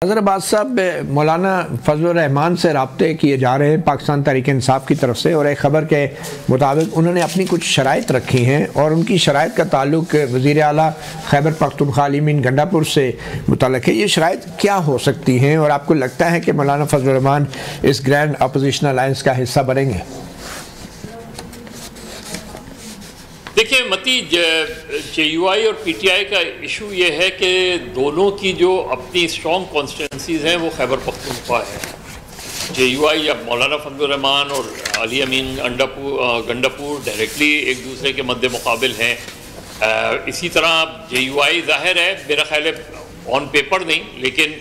हज़रत साहब मौलाना फजल रहमान से रब्ते किए जा रहे हैं पाकिस्तान तहरीक इंसाफ की तरफ से, और एक ख़बर के मुताबिक उन्होंने अपनी कुछ शराइत रखी हैं और उनकी शराइत का ताल्लुक वज़ीर आला खैबर पख्तूनख्वा अली अमीन गंडापुर से मुतल्लक़ है। ये शराइत क्या हो सकती हैं और आपको लगता है कि मौलाना फजल रहमान इस ग्रैंड अपोजिशन अलायंस का हिस्सा बनेंगे? देखिए मती JUI और PTI का इशू ये है कि दोनों की जो अपनी स्ट्रॉन्ग कॉन्स्टिट्यूंसीज हैं वो खैबर पख्तूनख्वा है। JUI या मौलाना फजल रहमान और अली अमीन गंडापुर डायरेक्टली एक दूसरे के मद्दे मुकाबिल हैं। इसी तरह JUI ज़ाहिर है, मेरा ख्याल है ऑन पेपर नहीं, लेकिन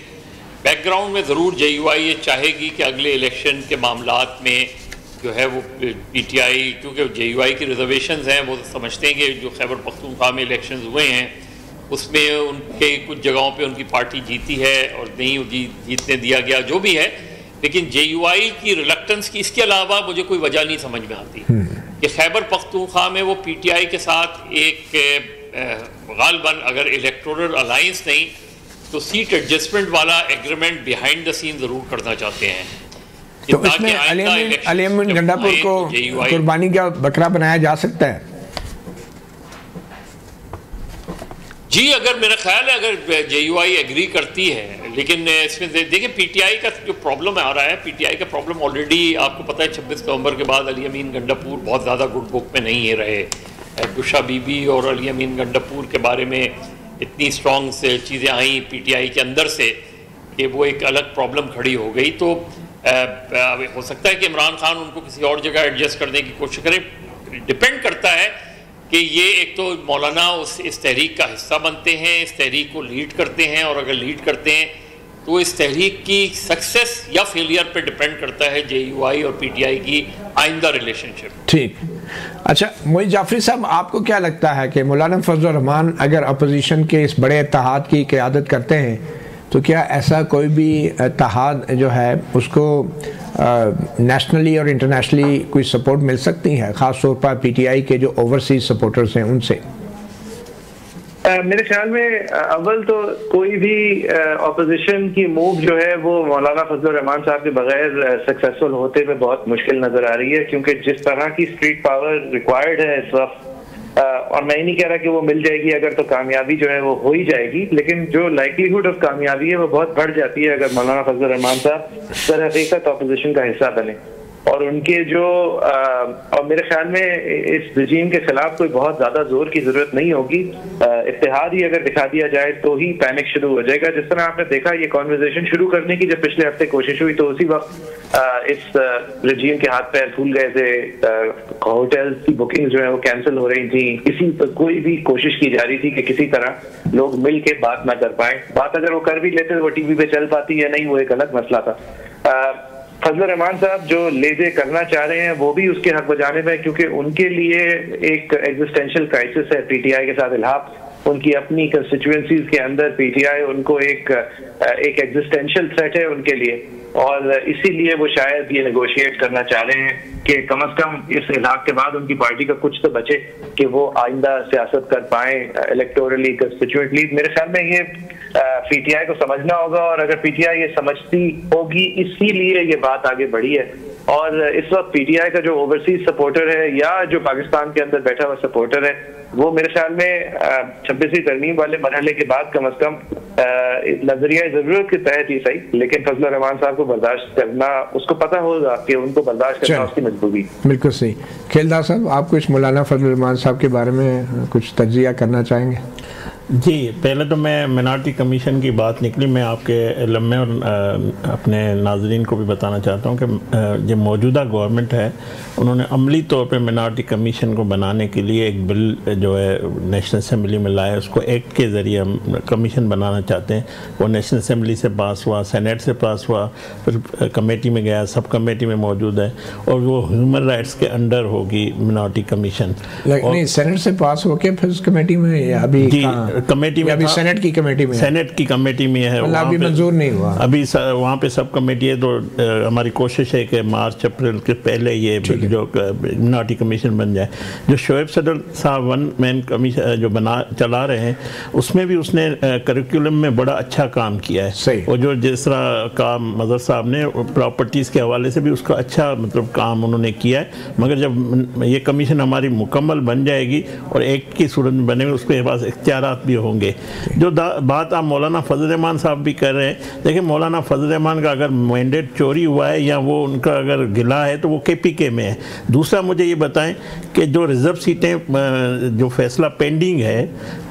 बैकग्राउंड में ज़रूर JUI ये चाहेगी कि अगले इलेक्शन के मामलात में जो है वो PTI, क्योंकि JUI की रिजर्वेशंस हैं, वो समझते हैं कि जो खैबर पख्तूनख्वा में इलेक्शंस हुए हैं उसमें उनके कुछ जगहों पे उनकी पार्टी जीती है और नहीं जीतने दिया गया, जो भी है। लेकिन JUI की रिलक्टेंस की इसके अलावा मुझे कोई वजह नहीं समझ में आती कि खैबर पख्तूनख्वा में वो PTI के साथ एक गालबन अगर इलेक्टोरल अलायंस नहीं तो सीट एडजस्टमेंट वाला एग्रीमेंट बिहाइंड द सीन ज़रूर करना चाहते हैं। तो इसमें अली अमीन गंडापुर को कुर्बानी का बकरा बनाया जा सकता है? जी, अगर मेरा ख्याल है अगर JUI एग्री करती है, लेकिन इसमें देखिए PTI का जो प्रॉब्लम आ रहा है, PTI का प्रॉब्लम ऑलरेडी आपको पता है 26 नवंबर के बाद अली अमीन गंडापुर बहुत ज़्यादा गुड बुक में नहीं रहे। गुशा बीबी और अली अमीन गंडापुर के बारे में इतनी स्ट्रॉन्ग से चीज़ें आई PTI के अंदर से कि वो एक अलग प्रॉब्लम खड़ी हो गई। तो हो सकता है कि इमरान खान उनको किसी और जगह एडजस्ट करने की कोशिश करें। डिपेंड करता है कि ये एक तो मौलाना इस तहरीक का हिस्सा बनते हैं, इस तहरीक को लीड करते हैं, और अगर लीड करते हैं तो इस तहरीक की सक्सेस या फेलियर पे डिपेंड करता है JUI और PTI की आइंदा रिलेशनशिप। ठीक, अच्छा मोहित जाफरी साहब, आपको क्या लगता है कि मौलाना फजल रहमान अगर अपोजिशन के इस बड़े इत्तेहाद की क़यादत करते हैं तो क्या ऐसा कोई भी इत्तेहाद जो है उसको नेशनली और इंटरनेशनली कोई सपोर्ट मिल सकती है, ख़ास तौर पर PTI के जो ओवरसीज सपोर्टर्स हैं उनसे? मेरे ख्याल में अव्वल तो कोई भी ऑपोजिशन की मूव जो है वो मौलाना फजल रहमान साहब के बगैर सक्सेसफुल होते हुए बहुत मुश्किल नज़र आ रही है, क्योंकि जिस तरह की स्ट्रीट पावर रिक्वायर्ड है इस वक्त, और मैं ही नहीं कह रहा कि वो मिल जाएगी, अगर तो कामयाबी जो है वो हो ही जाएगी, लेकिन जो लाइकलीहुड ऑफ कामयाबी है वो बहुत बढ़ जाती है अगर मौलाना फजल रहमान साहब दर हकीकत ऑपोजिशन का हिस्सा बने। और उनके जो और मेरे ख्याल में इस रजीम के खिलाफ कोई बहुत ज्यादा जोर की जरूरत नहीं होगी, इत्तेहाद ही अगर दिखा दिया जाए तो ही पैनिक शुरू हो जाएगा। जिस तरह आपने देखा ये कॉन्वर्सेशन शुरू करने की जब पिछले हफ्ते कोशिश हुई तो उसी वक्त इस रजीम के हाथ पैर फूल गए थे, होटल्स की बुकिंग जो है वो कैंसिल हो रही थी, किसी पर कोई भी कोशिश की जा रही थी कि किसी तरह लोग मिल के बात ना कर पाए। बात अगर वो कर भी लेते तो वो TV पे चल पाती या नहीं, वो एक अलग मसला था। फजल रहमान साहब जो लेजे करना चाह रहे हैं वो भी उसके हक बजानिब है, क्योंकि उनके लिए एक एग्जिस्टेंशियल क्राइसिस है PTI के साथ इल्हाक। उनकी अपनी कंस्टिट्यूएंसीज के अंदर PTI उनको एक एग्जिस्टेंशियल थ्रेट है उनके लिए, और इसीलिए वो शायद ये नेगोशिएट करना चाह रहे हैं कि कम से कम इस इलाक के बाद उनकी पार्टी का कुछ तो बचे कि वो आइंदा सियासत कर पाए इलेक्टोरली, कंस्टिट्यूएंटली। मेरे ख्याल में ये PTI को समझना होगा, और अगर PTI ये समझती होगी इसीलिए ये बात आगे बढ़ी है। और इस वक्त PTI का जो ओवरसीज सपोर्टर है या जो पाकिस्तान के अंदर बैठा हुआ सपोर्टर है वो मेरे ख्याल में 26वीं तरमीम वाले मरहले के बाद कम से कम नजरिया जरूरत के तहत ही सही, लेकिन फजल रहमान साहब को बर्दाश्त करना, उसको पता होगा कि उनको बर्दाश्त करना उसकी मजबूरी। बिल्कुल सही। खेलदार साहब, आप कुछ मौलाना फजल रहमान साहब के बारे में कुछ तज्जिया करना चाहेंगे? जी, पहले तो मैं मिनॉरिटी कमीशन की बात निकली, मैं आपके इल्म में और अपने नाजरीन को भी बताना चाहता हूँ कि जो मौजूदा गवर्नमेंट है उन्होंने अमली तौर पे मिनॉरिटी कमीशन को बनाने के लिए एक बिल जो है नेशनल असम्बली में लाया, उसको एक्ट के ज़रिए हम कमीशन बनाना चाहते हैं। वो नेशनल असम्बली से पास हुआ, सेनेट से पास हुआ, फिर कमेटी में गया, सब कमेटी में मौजूद है, और वो ह्यूमन राइट्स के अंडर होगी मिनॉरिटी कमीशन। नहीं, सेनेट से पास होके फिर उस कमेटी में अभी कमेटी में, अभी सेनेट की कमेटी में, सेनेट की कमेटी में है, अभी मंजूर नहीं हुआ, अभी वहाँ पे सब कमेटी है। तो हमारी कोशिश है कि मार्च अप्रैल के पहले ये जो मिनार्टी कमीशन बन जाए। जो शोएब सदर साहब वन मैन कमीशन जो चला रहे हैं, उसमें भी उसने करिकुलम में बड़ा अच्छा काम किया है। और जो जिस तरह काम मदर साहब ने प्रॉपर्टीज़ के हवाले से भी उसका अच्छा मतलब काम उन्होंने किया है। मगर जब ये कमीशन हमारी मुकम्मल बन जाएगी और एक्ट की सूरत में बनेगी, उसके पास इख्तियारात भी होंगे। जो बात आप मौलाना फजल रहमान साहब भी कर रहे हैं, देखिए मौलाना फजल रहमान का अगर मैंडेट चोरी हुआ है या वो उनका अगर गिला है तो वो KPK में है। दूसरा मुझे ये बताएं कि जो रिज़र्व सीटें जो फैसला पेंडिंग है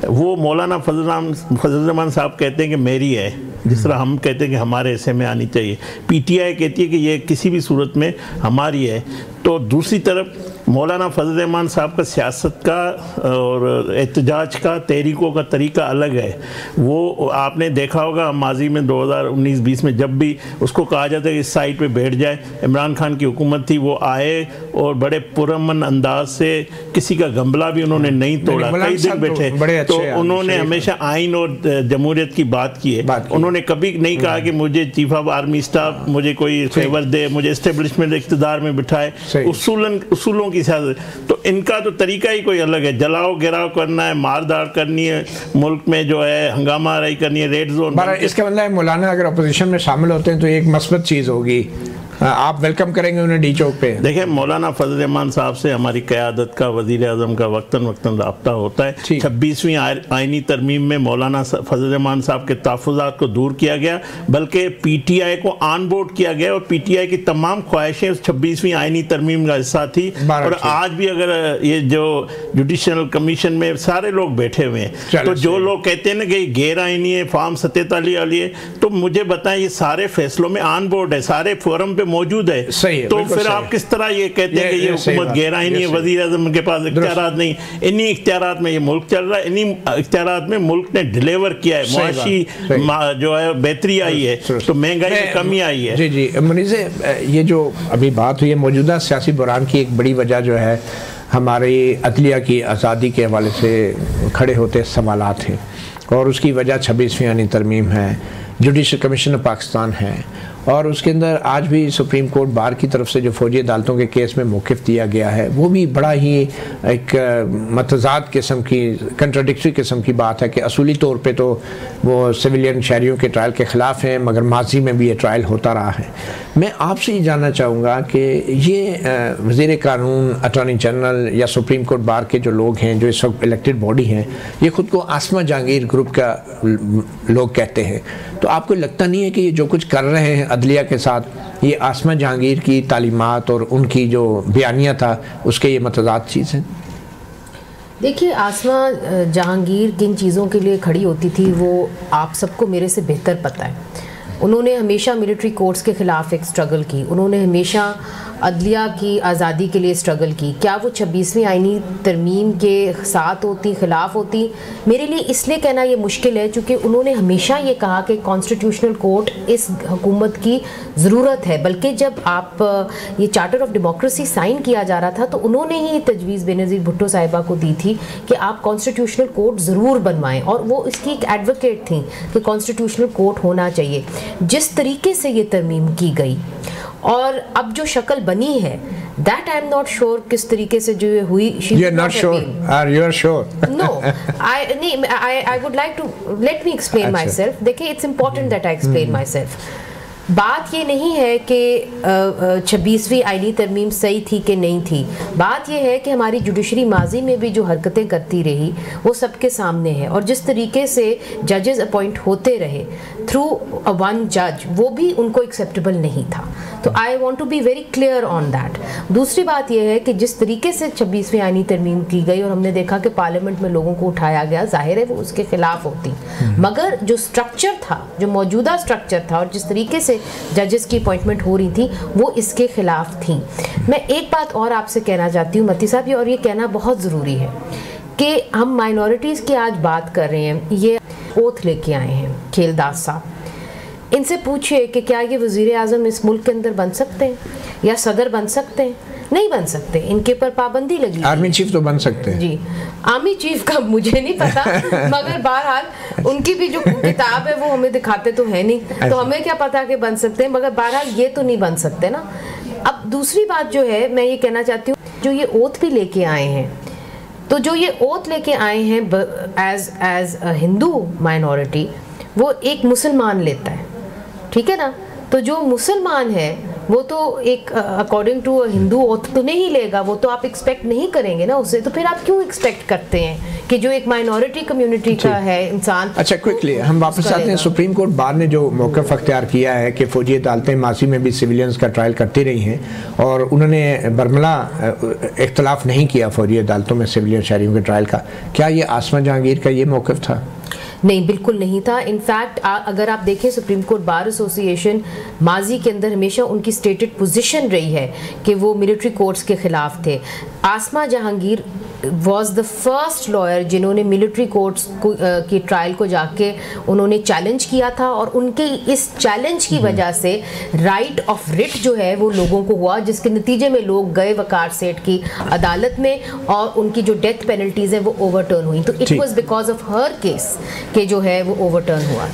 वो मौलाना फजल रहमान साहब कहते हैं कि मेरी है, जिस तरह हम कहते हैं कि हमारे हिस्से में आनी चाहिए। PTI कहती है कि ये किसी भी सूरत में हमारी है। तो दूसरी तरफ मौलाना फजल रहमान साहब का सियासत का और एहतजाज का, तहरीकों का तरीका अलग है। वो आपने देखा होगा माजी में 2019-20 में जब भी उसको कहा जाता है कि इस साइड पे बैठ जाए, इमरान खान की हुकूमत थी, वो आए और बड़े पुरअमन अंदाज से, किसी का गमला भी उन्होंने नहीं तोड़ा, कई दिन बैठे। तो उन्होंने हमेशा आइन और जमहूरियत की बात की है। उन्होंने कभी नहीं कहा कि मुझे चीफ ऑफ आर्मी स्टाफ मुझे कोई फेवर दे, मुझे एस्टेब्लिशमेंट इक़्तिदार में बिठाए, उसूलों की सियासत। तो इनका तो तरीका ही कोई अलग है। जलाओ गिराव करना है, मारदार करनी है, मुल्क में जो है हंगामा आराई करनी है, रेड जोन। इसका मतलब मौलाना अगर अपोजिशन में शामिल होते हैं तो एक मस्बत चीज़ होगी, आप वेलकम करेंगे उन्हें डी चौक पे। देखिए मौलाना फजल रहमान साहब से हमारी क़यादत का, वज़ीर आज़म का वक्तन वक्तन रब्ता होता है। 26वीं आइनी तरमीम में मौलाना फजल रहमान साहब के तहफ़्फ़ुज़ात को दूर किया गया, बल्कि PTI को ऑन बोर्ड किया गया और PTI की तमाम ख्वाहिशें उस 26वीं आइनी तरमीम का हिस्सा थी। और आज भी अगर ये जो जुडिशल कमीशन में सारे लोग बैठे हुए हैं, तो जो लोग कहते हैं ना कि गैर आइनी है, फॉर्म 47 वाली है, तो मुझे बताएं ये सारे फैसलों में ऑन बोर्ड है, सारे फोरम पे मौजूद है। सही है, तो फिर आप किस तरह ये कहते हैं कि ये हुकूमत गैर आइनी है, वज़ीर आज़म के पास इख्तियारात नहीं। इन्हीं इख्तियारात में ये मुल्क चल रहा है, इन्हीं इख्तियारात में मुल्क ने डिलीवर किया है, मुआशी जो है बेहतरी आई है, तो महंगाई में कमी आई है। जी जी मुनीज़, ये जो अभी बात हुई है मौजूदा सियासी बहरान की एक बड़ी वजह जो है हमारी अदलिया की आज़ादी के हवाले से खड़े होते सवालात हैं, और उसकी वजह 26वीं आइनी तरमीम है, जुडिशल कमीशन ऑफ पाकिस्तान है, और उसके अंदर आज भी सुप्रीम कोर्ट बार की तरफ से जो फौजी अदालतों के केस में मौक़िफ़ दिया गया है, वो भी बड़ा ही एक मतज़ाद किस्म की, कंट्राडिक्टरी किस्म की बात है कि असूली तौर पे तो वो सिविलियन शहरियों के ट्रायल के ख़िलाफ़ हैं, मगर माजी में भी ये ट्रायल होता रहा है। मैं आपसे ये जानना चाहूँगा कि ये वज़ीर कानून, अटॉर्नी जनरल या सुप्रीम कोर्ट बार के जो लोग हैं, जो इस वक्त इलेक्टेड बॉडी हैं, ये ख़ुद को आसमा जहांगीर ग्रुप का लोग कहते हैं, तो आपको लगता नहीं है कि ये जो कुछ कर रहे हैं अदलिया के साथ, ये आसमा जहांगीर की तालीमात और उनकी जो बयानिया था उसके ये मतज़ाद चीज़ है? देखिए, आसमा जहांगीर किन चीज़ों के लिए खड़ी होती थी वो आप सबको मेरे से बेहतर पता है। उन्होंने हमेशा मिलिट्री कोर्ट्स के ख़िलाफ़ एक स्ट्रगल की, उन्होंने हमेशा अदलिया की आज़ादी के लिए स्ट्रगल की। क्या वो 26वीं आइनी तरमीम के साथ होती, ख़िलाफ़ होती? मेरे लिए इसलिए कहना ये मुश्किल है क्योंकि उन्होंने हमेशा ये कहा कि कॉन्स्टिट्यूशनल कोर्ट इस हुकूमत की ज़रूरत है। बल्कि जब आप ये चार्टर ऑफ डेमोक्रेसी साइन किया जा रहा था तो उन्होंने ही तजवीज़ बेनज़ीर भुट्टो साहिबा को दी थी कि आप कॉन्स्टिट्यूशनल कोर्ट ज़रूर बनवाएं, और वो इसकी एक एडवोकेट थी कि कॉन्स्टिट्यूशनल कोर्ट होना चाहिए। जिस तरीके से ये तरमीम की गई और अब जो शक्ल बनी है, that I am not sure किस तरीके से जो हुई। You are not sure? Are you sure? No, I would like to let me explain myself. देखिए, it's important that I explain myself. बात ये नहीं है कि 26वीं आइनी तरमीम सही थी कि नहीं थी। बात ये है कि हमारी जुडिशरी माजी में भी जो हरकतें करती रही वो सबके सामने है, और जिस तरीके से जजेस अपॉइंट होते रहे थ्रू वन जज, वो भी उनको एक्सेप्टेबल नहीं था। तो I want to be very clear on that. दूसरी बात यह है कि जिस तरीके से 26वीं आइनी तरमीम की गई और हमने देखा कि पार्लियामेंट में लोगों को उठाया गया, जाहिर है वो उसके खिलाफ होती, मगर जो स्ट्रक्चर था, जो मौजूदा स्ट्रक्चर था और जिस तरीके से जजेस की अपॉइंटमेंट हो रही थी वो इसके खिलाफ थी। मैं एक बात और आपसे कहना चाहती हूँ मती साहब, और ये कहना बहुत ज़रूरी है कि हम माइनॉरिटीज़ की आज बात कर रहे हैं। ये ओथ लेके आए हैं खेलदास साहब, इनसे पूछिए कि क्या ये वज़ीर आज़म इस मुल्क के अंदर बन सकते हैं या सदर बन सकते हैं? नहीं बन सकते, इनके पर पाबंदी लगी। आर्मी चीफ तो बन सकते हैं जी, आर्मी चीफ का मुझे नहीं पता मगर बहरहाल उनकी भी जो किताब है वो हमें दिखाते तो है नहीं, तो हमें क्या पता कि बन सकते हैं, मगर बहरहाल ये तो नहीं बन सकते ना। अब दूसरी बात जो है मैं ये कहना चाहती हूँ, जो ये ओथ भी लेके आए हैं, तो जो ये ओथ लेके आए हैं एज अ हिंदू माइनॉरिटी, वो एक मुसलमान लेता है, ठीक है ना। तो जो मुसलमान है वो तो एक अकॉर्डिंग टू हिंदू ओथ तो नहीं लेगा, वो तो आप एक्सपेक्ट नहीं करेंगे ना उससे, तो फिर आप क्यों एक्सपेक्ट करते हैं कि जो एक माइनॉरिटी कम्युनिटी का है इंसान। अच्छा, क्विकली हम वापस आते हैं। सुप्रीम कोर्ट बार ने जो मौक़िफ़ अख्तियार किया है कि फौजी अदालतें माजी में भी सिविलियंस का ट्रायल करती रही हैं, और उन्होंने बरमला इख्तलाफ नहीं किया फौजी अदालतों में सिविलियन शहरियों के ट्रायल का, क्या ये आसमा जहांगीर का ये मौक़िफ़ था? नहीं, बिल्कुल नहीं था। इनफैक्ट अगर आप देखें सुप्रीम कोर्ट बार एसोसिएशन माजी के अंदर हमेशा उनकी स्टेटेड पोजीशन रही है कि वो मिलिट्री कोर्ट्स के खिलाफ थे। Asma Jahangir was the first lawyer जिन्होंने मिलिट्री कोर्ट्स की ट्रायल को जाके उन्होंने चैलेंज किया था, और उनके इस चैलेंज की वजह से राइट ऑफ रिट जो है वो लोगों को हुआ, जिसके नतीजे में लोग गए वकार सेठ की अदालत में और उनकी जो डेथ पेनल्टीज हैं वो ओवरटर्न हुई। तो it was because of her case के जो है वो ओवरटर्न हुआ।